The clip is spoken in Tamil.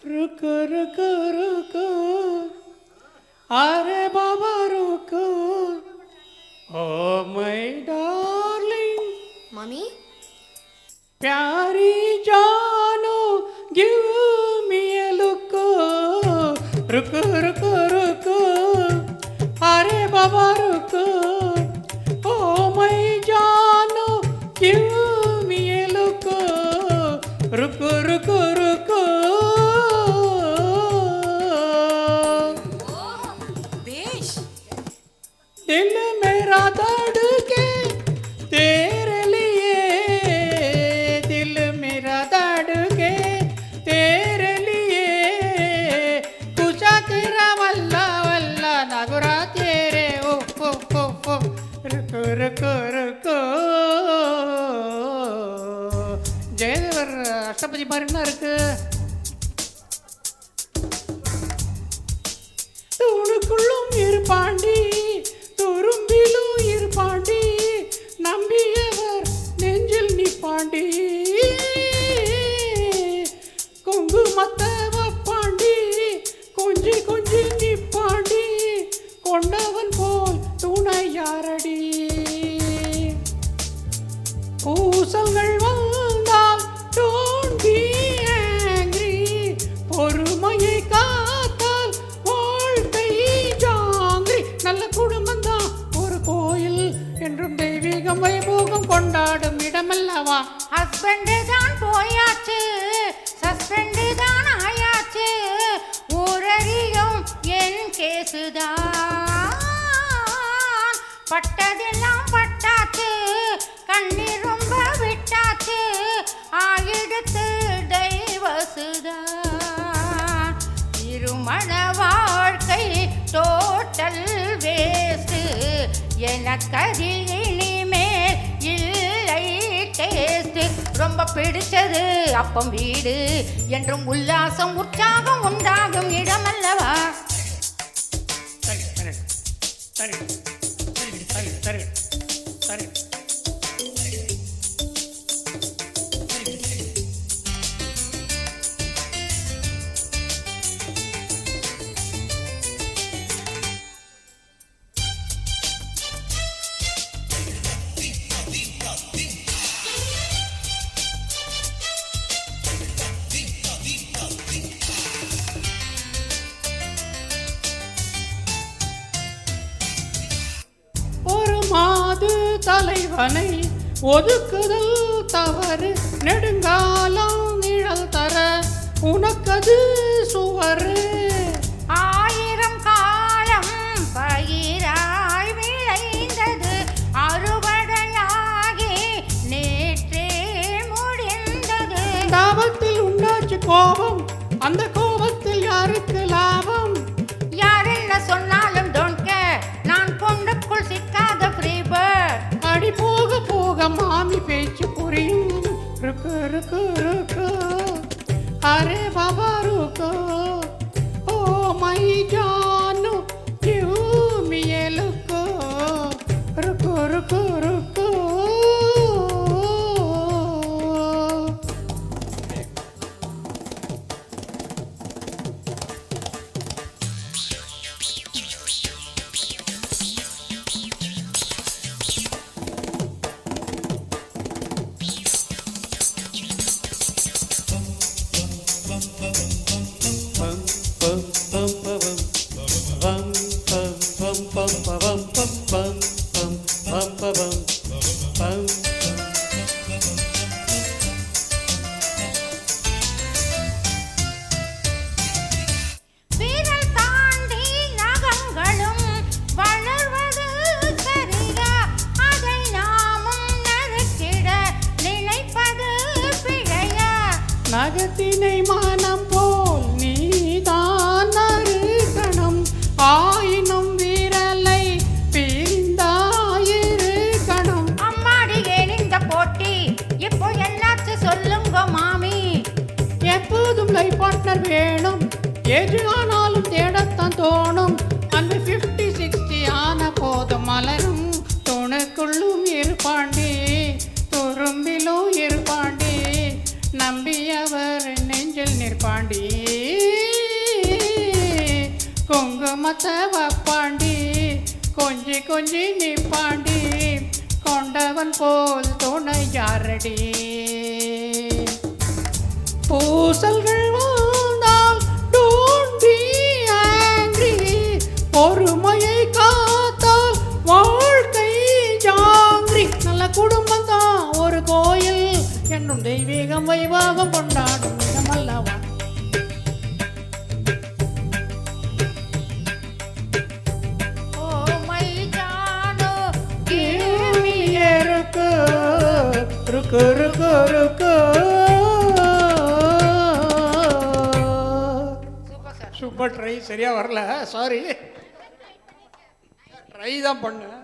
रुको रुको रुको अरे बाबा रुको ओ माय डार्लिंग मम्मी प्यारी जानो गिव मी ए लुक रुको रुको रुको अरे बाबा रुको ओ माय जानो गिव मी ए लुक रुको रुको रुको दिल मेरा धड़के तेरे लिए दिल मेरा धड़के तेरे लिए कुछा तेरा वल्ला वल्ला नगुरा तेरे ओ ओ ओ ओ रुको रुको रुको ஜெயதேவர் அஷ்டபதி மாதிரி என்ன இருக்கு தூணுக்குள்ளும் இருப்பாண்டி துரும்பிலும் இருப்பாண்டி நம்பியவர் நெஞ்சில் நிப்பாண்டி குங்குமத்தை வப்பாண்டி கொஞ்சி கொஞ்சி நிப்பாண்டி கொண்டவன் போல் துணை யாரடி பூசல்கள் வந்தால் டோன்ட் பி ஆங்கிரி பொறுமையை காத்தால் வாழ்க்கை ஜாங்கிரி நல்ல குடும்பம் தான் ஒரு கோயில் என்றும் தெய்வீகம் வைபோகம் கொண்டாடும் இடமல்லவா ஹஸ்பண்டு தான் போயாச்சு சஸ்பெண்டு தான் ஆயாச்சு ஊரறியும் என் கேசுதான் பட்டதெல்லாம் பட்டாச்சு கண்ணீர் ரொம்ப விட்டாச்சு ஆயிடுத்து டைவர்ஸுதான் திருமண வாழ்க்கை டோட்டல் வேஸ்ட் எனக்கதில் இனிமேல் இல்லை டேஸ்ட் ரொம்ப பிடிச்சது அப்பம் வீடு என்றும் உல்லாசம் உற்சாகம் உண்டாகும் இடமல்லவா சரி சரி சரி சரி சரி மாது தலைவனை ஒதுக்குதல் தவறு நெடுங்காலம் நிழல் தர உனக்கது சுவரு ஆயிரம் காலம் பயிராய் விளைந்தது அறுவடையாகி நேற்றே முடிந்தது தாபத்தில் உண்டாச்சு கோபம் அந்த கோபத்தில் யாருக்கு லாபம் யார் என்ன சொன்னாலும் டோன்ட் கேர் நான் பொண்ணுக்குள் சிக்காத ஃப்ரீ பேர்ட் அடி போக போக மாமி பேச்சு புரியும் ருக்கு ருக்கு ருக்கு அரே பாபா ருக்கு ஓ மை ஜானு give me a look Rukku Rukku ருக்கு விரல் தாண்டி நகங்களும் வளர்வது சரியா அதை நாமும் நறுக்கிட நினைப்பது பிழையா நகத்தினை மானம் போல் நீதான் அறுக்கணும் ஆயினும் விரலை பிரிந்தாயிருக்கணும் அம்மாடி ஏன் இந்த போட்டி இப்போ என்னாச்சு சொல்லுங்க மாமி எப்போதும் லைஃப் பார்ட்னர் வேணும் ஏஜ் ஆனாலும் தேடத்தான் தோணும் அந்த 50-60 ஆன போதும் மலரும் துணுக்குள்ளும் இருப்பாண்டி துரும்பிலும் இருப்பாண்டி நம்பியவர் நெஞ்சில் நிற்பாண்டி குங்குமத்தை வப்பாண்டி கொஞ்சி கொஞ்சி நிப்பாண்டி கொண்டவன் போல் துணை யாரடி பூசல்கள் வாழ்ந்தால் டோன்ட் பி ஆங்கிரி பொறுமையை காத்தால் வாழ்க்கை ஜாங்கிரி நல்ல குடும்பம் தான் ஒரு கோயில் என்னும் தெய்வீகம் வைவாகம் கொண்டாடும் இடமல்லவா ருக்கு ருக்கு ருக்கு சூப்பர் ட்ரை சரியா வரல சாரி ட்ரை தான் பண்ணேன்